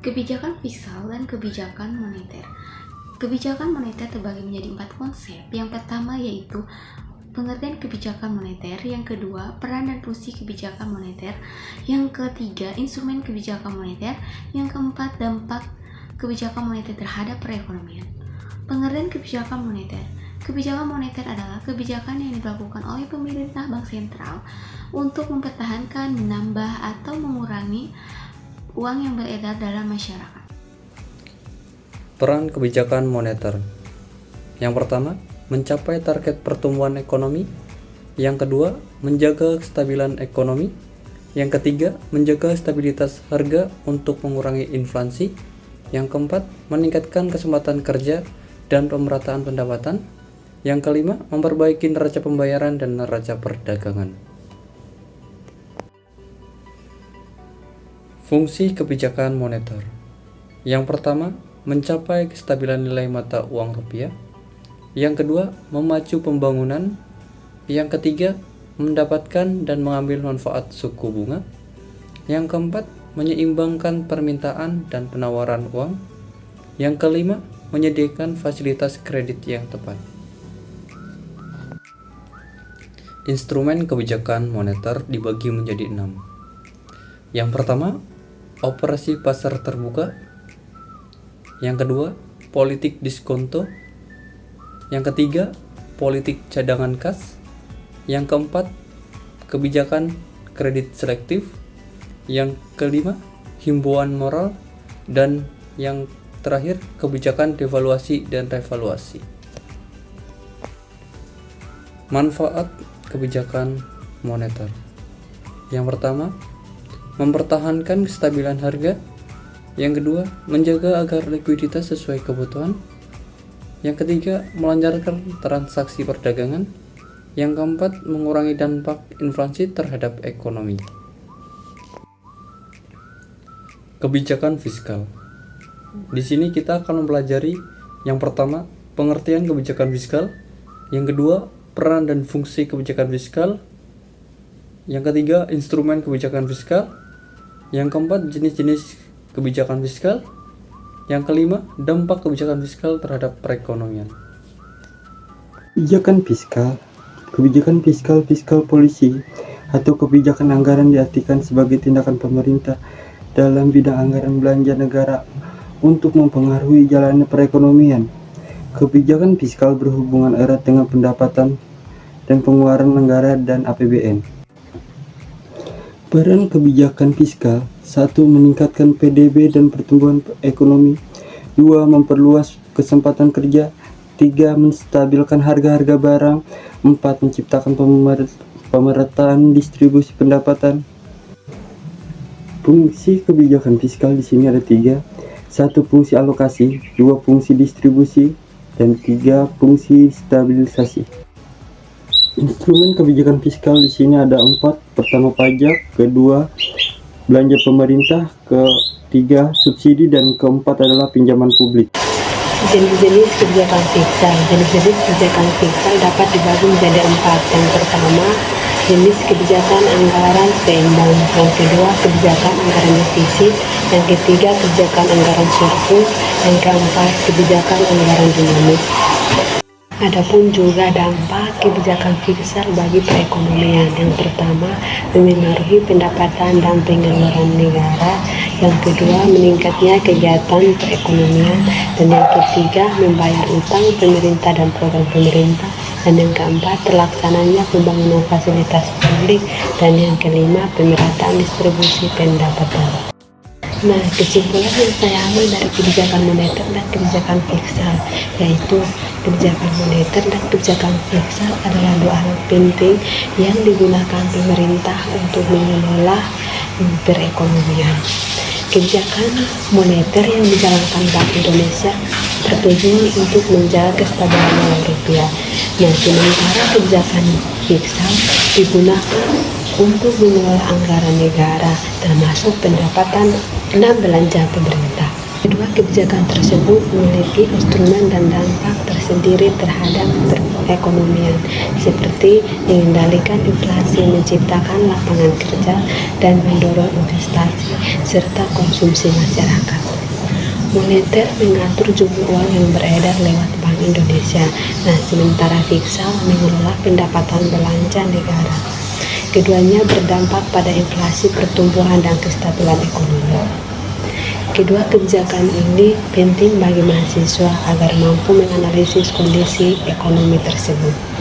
Kebijakan fiskal dan kebijakan moneter. Kebijakan moneter terbagi menjadi 4 konsep. Yang pertama yaitu pengertian kebijakan moneter, yang kedua peran dan fungsi kebijakan moneter, yang ketiga instrumen kebijakan moneter, yang keempat dampak kebijakan moneter terhadap perekonomian. Pengertian kebijakan moneter. Kebijakan moneter adalah kebijakan yang dilakukan oleh pemerintah bank sentral untuk mempertahankan, menambah, atau mengurangi uang yang beredar dalam masyarakat. Peran kebijakan moneter. Yang pertama, mencapai target pertumbuhan ekonomi. Yang kedua, menjaga kestabilan ekonomi. Yang ketiga, menjaga stabilitas harga untuk mengurangi inflasi. Yang keempat, meningkatkan kesempatan kerja dan pemerataan pendapatan. Yang kelima, memperbaiki neraca pembayaran dan neraca perdagangan. Fungsi kebijakan moneter. Yang pertama, mencapai kestabilan nilai mata uang rupiah. Yang kedua, memacu pembangunan. Yang ketiga, mendapatkan dan mengambil manfaat suku bunga. Yang keempat, menyeimbangkan permintaan dan penawaran uang. Yang kelima, menyediakan fasilitas kredit yang tepat. Instrumen kebijakan moneter dibagi menjadi 6. Yang pertama, operasi pasar terbuka. Yang kedua, politik diskonto. Yang ketiga, politik cadangan kas. Yang keempat, kebijakan kredit selektif. Yang kelima, himbauan moral. Dan yang terakhir, kebijakan devaluasi dan revaluasi. Manfaat kebijakan moneter. Yang pertama, mempertahankan kestabilan harga. Yang kedua, menjaga agar likuiditas sesuai kebutuhan. Yang ketiga, melancarkan transaksi perdagangan. Yang keempat, mengurangi dampak inflasi terhadap ekonomi. Kebijakan fiskal. Di sini kita akan mempelajari yang pertama, pengertian kebijakan fiskal. Yang kedua, peran dan fungsi kebijakan fiskal. Yang ketiga, instrumen kebijakan fiskal. Yang keempat, jenis-jenis kebijakan fiskal. Yang kelima, dampak kebijakan fiskal terhadap perekonomian. Kebijakan fiskal. Kebijakan fiskal polisi atau kebijakan anggaran diartikan sebagai tindakan pemerintah dalam bidang anggaran belanja negara untuk mempengaruhi jalannya perekonomian. Kebijakan fiskal berhubungan erat dengan pendapatan dan pengeluaran negara dan APBN. Peran kebijakan fiskal: 1. Meningkatkan PDB dan pertumbuhan ekonomi. 2. Memperluas kesempatan kerja. 3. Menstabilkan harga-harga barang. 4. Menciptakan pemerataan distribusi pendapatan. Fungsi kebijakan fiskal di sini ada 3. 1. Fungsi alokasi. 2. Fungsi distribusi. Dan 3. Fungsi stabilisasi. Instrumen kebijakan fiskal di sini ada 4. Pertama, pajak. Kedua, belanja pemerintah. Ketiga, subsidi. Dan keempat adalah pinjaman publik. Jenis-jenis kebijakan fiskal. Jenis-jenis kebijakan fiskal dapat dibagi menjadi 4. Yang pertama, jenis kebijakan anggaran seimbang. Yang kedua, kebijakan anggaran defisit. Yang ketiga, kebijakan anggaran surplus. Yang keempat, kebijakan anggaran dinamis. Adapun juga dampak kebijakan fiskal bagi perekonomian. Yang pertama, memengaruhi pendapatan dan pengeluaran negara. Yang kedua, meningkatnya kegiatan perekonomian. Dan yang ketiga, membayar utang pemerintah dan program pemerintah. Dan yang keempat, terlaksananya pembangunan fasilitas publik. Dan yang kelima, pemerataan distribusi pendapatan. Nah, kesimpulan yang saya ambil dari kebijakan moneter dan kebijakan fiskal, yaitu kebijakan moneter dan kebijakan fiskal adalah dua hal penting yang digunakan pemerintah untuk mengelola perekonomian. Kebijakan moneter yang dijalankan Bank Indonesia bertujuan untuk menjaga kestabilan nilai rupiah. Nah, sementara kebijakan fiskal digunakan untuk mengelola anggaran negara, termasuk pendapatan dan belanja pemerintah. Kedua kebijakan tersebut memiliki instrumen dan dampak tersendiri terhadap perekonomian, seperti mengendalikan inflasi, menciptakan lapangan kerja, dan mendorong investasi serta konsumsi masyarakat. Moneter mengatur jumlah uang yang beredar lewat Bank Indonesia. Nah, sementara fiskal mengelola pendapatan belanja negara. Keduanya berdampak pada inflasi, pertumbuhan, dan kestabilan ekonomi. Kedua kebijakan ini penting bagi mahasiswa agar mampu menganalisis kondisi ekonomi tersebut.